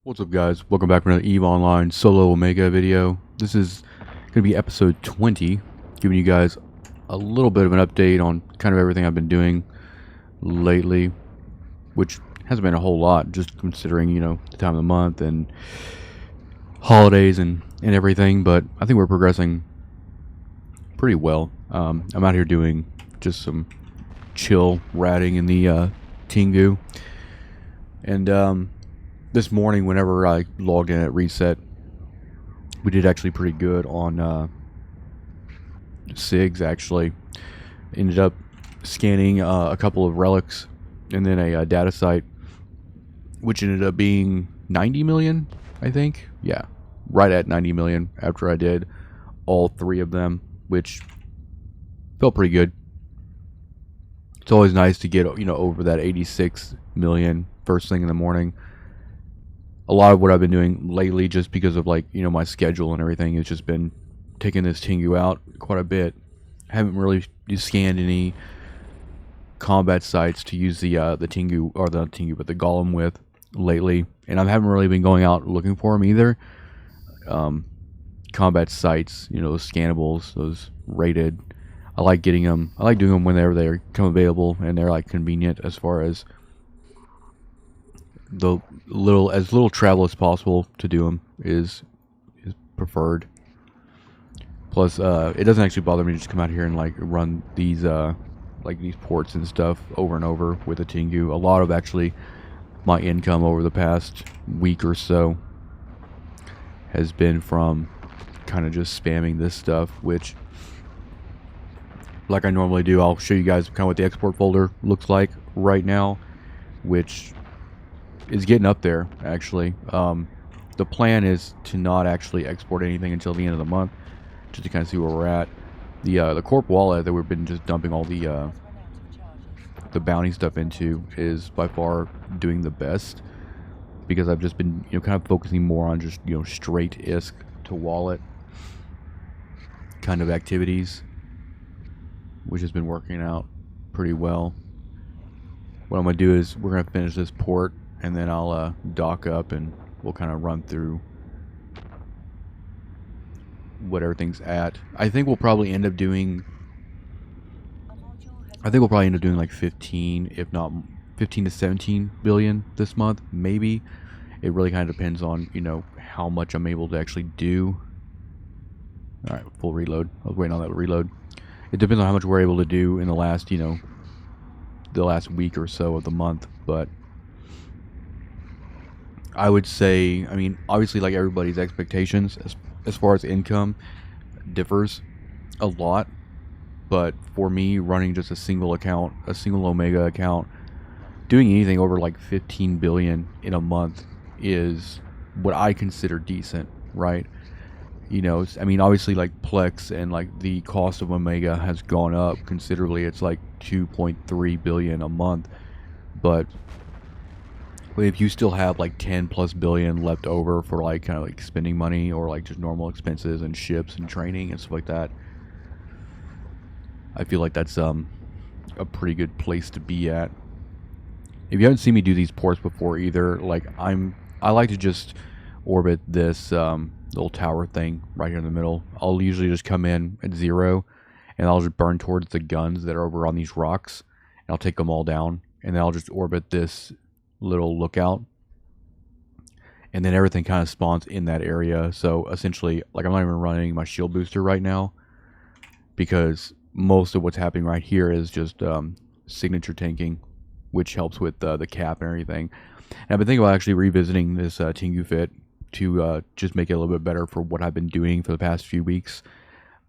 What's up, guys? Welcome back for another EVE Online Solo Omega video. This is going to be episode 20, giving you guys a little bit of an update on kind of everything I've been doing lately, which hasn't been a whole lot, just considering, the time of the month and holidays and everything, but I think we're progressing pretty well. I'm out here doing just some chill ratting in the Tengu, and this morning, whenever I logged in at reset, we did actually pretty good on SIGs. Actually, ended up scanning a couple of relics and then a data site, which ended up being 90 million, I think. Yeah, right at 90 million after I did all three of them, which felt pretty good. It's always nice to get over that 86 million first thing in the morning. A lot of what I've been doing lately, just because of my schedule and everything, has just been taking this Tengu out quite a bit. I haven't really scanned any combat sites to use the Tengu, or the Tengu, but the Golem with lately, and I haven't really been going out looking for them either. Combat sites, those scannables, those rated. I like getting them. I like doing them whenever they come available and they're convenient, as far as the little travel as possible to do them is preferred. Plus, it doesn't actually bother me to just come out here and run these these ports and stuff over and over with a Tengu. A lot of actually my income over the past week or so has been from kind of just spamming this stuff, which, like I normally do, I'll show you guys kind of what the export folder looks like right now, which is getting up there, actually. The plan is to not actually export anything until the end of the month, just to kind of see where we're at. The Corp wallet that we've been just dumping all the bounty stuff into is by far doing the best, because I've just been kind of focusing more on just straight ISK to wallet kind of activities, which has been working out pretty well. What I'm gonna do is we're gonna finish this port, and then I'll dock up and we'll kind of run through what everything's at. I think we'll probably end up doing like 15, if not 15 to 17 billion this month, maybe. It really kind of depends on, how much I'm able to actually do. Alright, full reload. I was waiting on that reload. It depends on how much we're able to do in the last, the last week or so of the month, but I would say, obviously, like everybody's expectations as far as income differs a lot, but for me, running just a single account, a single Omega account, doing anything over 15 billion in a month is what I consider decent, right? Obviously, Plex and the cost of Omega has gone up considerably. It's 2.3 billion a month, but if you still have 10 plus billion left over for kind of spending money, or just normal expenses and ships and training and stuff like that, I feel like that's a pretty good place to be at. If you haven't seen me do these ports before either, I like to just orbit this little tower thing right here in the middle. I'll usually just come in at 0, and I'll just burn towards the guns that are over on these rocks, and I'll take them all down, and then I'll just orbit this little lookout, and then everything kind of spawns in that area. So essentially, I'm not even running my shield booster right now, because most of what's happening right here is just signature tanking, which helps with the cap and everything. And I've been thinking about actually revisiting this Tengu fit to just make it a little bit better for what I've been doing for the past few weeks,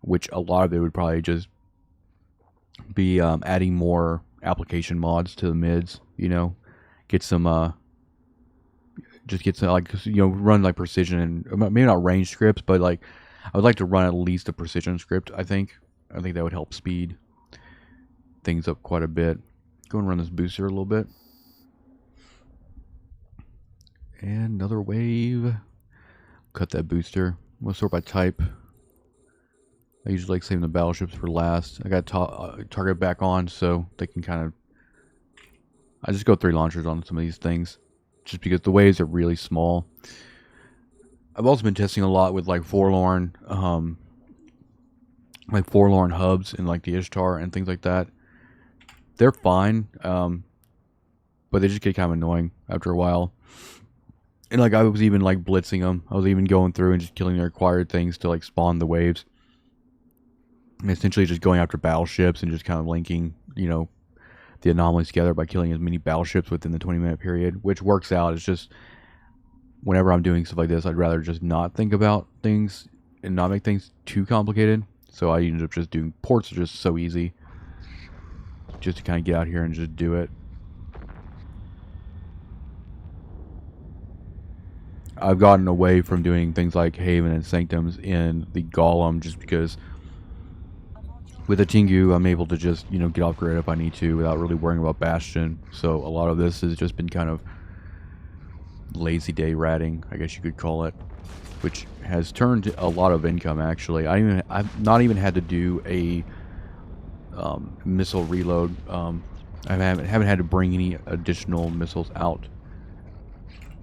which a lot of it would probably just be adding more application mods to the mids, get some just get some run precision, and maybe not range scripts, but I would like to run at least a precision script. I think that would help speed things up quite a bit. Go and run this booster a little bit, and another wave. Cut that booster. I'm gonna sort by type. I usually like saving the battleships for last. I got target back on, so they can kind of I just go 3 launchers on some of these things. just because the waves are really small. I've also been testing a lot with like forlorn hubs and like the Ishtar and things like that. They're fine, but they just get kind of annoying after a while. And like I was even like blitzing them. I was even going through and just killing the required things to like spawn the waves. And essentially just going after battleships and just kind of linking, the anomalies together by killing as many battleships within the 20-minute period, which works out. It's just whenever I'm doing stuff like this, I'd rather just not think about things and not make things too complicated. So I end up just doing ports are just so easy, just to kind of get out here and just do it. I've gotten away from doing things like Haven and Sanctums in the Golem just because with the Tengu I'm able to just, get off grid if I need to without really worrying about Bastion. So a lot of this has just been kind of lazy day ratting, I guess you could call it, which has turned a lot of income actually. I've not even had to do a missile reload. I haven't had to bring any additional missiles out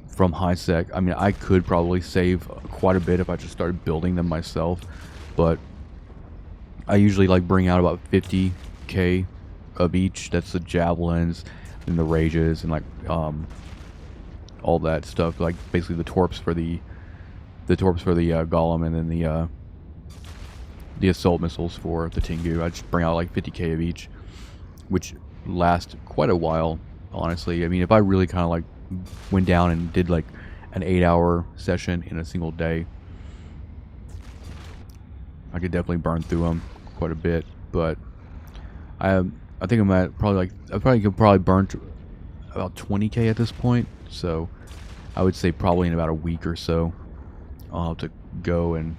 from HiSec. I mean, I could probably save quite a bit if I just started building them myself, but I usually like bring out about 50k of each. That's the javelins and the rages and like all that stuff. Like basically the torps for the golem, and then the assault missiles for the Tengu. I just bring out like 50k of each, which last quite a while, honestly. I mean, if I really kind of like went down and did like an 8-hour session in a single day, I could definitely burn through them quite a bit. But I think I'm at probably I could burn about 20k at this point. So I would say probably in about a week or so I'll have to go and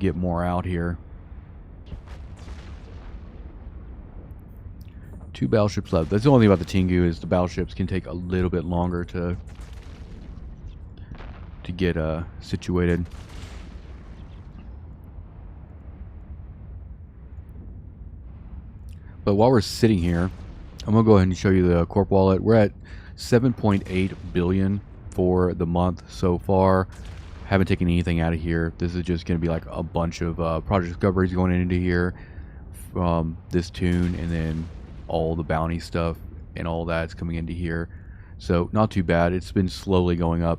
get more out here. 2 battleships left. That's the only thing about the Tengu is the battleships can take a little bit longer to get situated. But while we're sitting here, I'm gonna go ahead and show you the Corp wallet. We're at 7.8 billion for the month so far. Haven't taken anything out of here. This is just gonna be like a bunch of project discoveries going into here from this tune, and then all the bounty stuff and all that's coming into here. So not too bad. It's been slowly going up,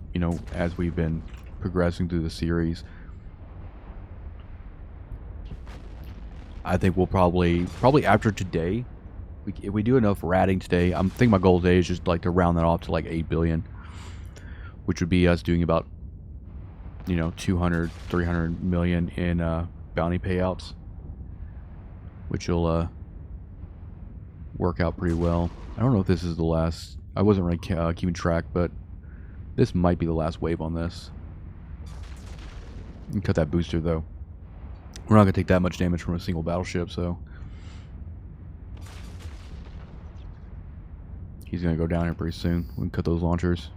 as we've been progressing through the series. I think we'll probably after today, if we do enough ratting today, I'm thinking my goal today is just like to round that off to like 8 billion, which would be us doing about 200 300 million in bounty payouts, which will work out pretty well. I don't know if this is the last. I wasn't really keeping track, but this might be the last wave on this. You can cut that booster though. We're not going to take that much damage from a single battleship, so he's going to go down here pretty soon. We can cut those launchers.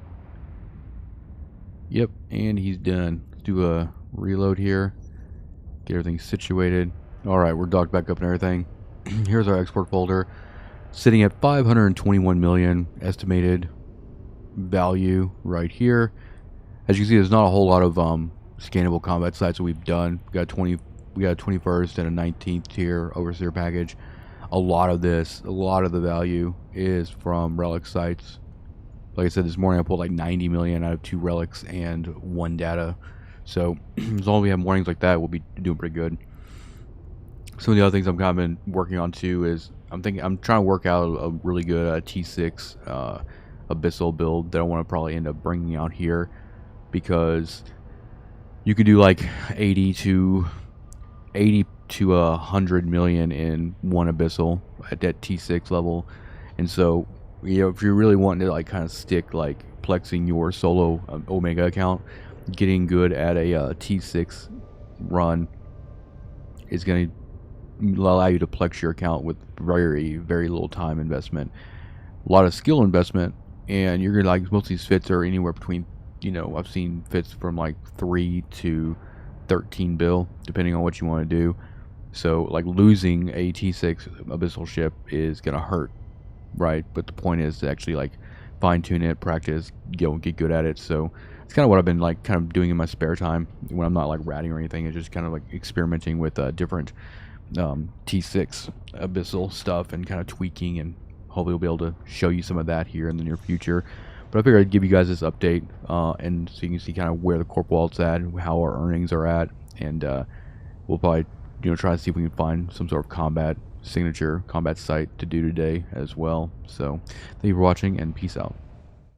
Yep, and he's done. Let's do a reload here. Get everything situated. Alright, we're docked back up and everything. Here's our export folder. Sitting at 521 million estimated value right here. As you can see, there's not a whole lot of scannable combat sites that we've done. We got a 21st and a 19th tier overseer package. A lot of the value is from relic sites. Like I said, this morning I pulled like 90 million out of 2 relics and 1 data. So as long as we have mornings like that, we'll be doing pretty good. Some of the other things I'm kind of been working on too is I'm trying to work out a really good T6 abyssal build that I want to probably end up bringing out here, because you could do like 80 to 100 million in one abyssal at that T6 level. And so if you're really wanting to like kind of stick like plexing your solo Omega account, getting good at a T6 run is going to allow you to plex your account with very, very little time investment, a lot of skill investment, and you're gonna like most of these fits are anywhere between, I've seen fits from like 3 to 13 bill depending on what you want to do. So like losing a T6 abyssal ship is gonna hurt, right? But the point is to actually like fine tune it, practice, get good at it. So it's kind of what I've been like kind of doing in my spare time when I'm not like ratting or anything. It's just kind of like experimenting with different T6 abyssal stuff and kind of tweaking, and hopefully we'll be able to show you some of that here in the near future. But I figured I'd give you guys this update, and so you can see kind of where the Corp Wallet's at and how our earnings are at, and we'll probably try to see if we can find some sort of combat signature combat site to do today as well. So thank you for watching, and peace out.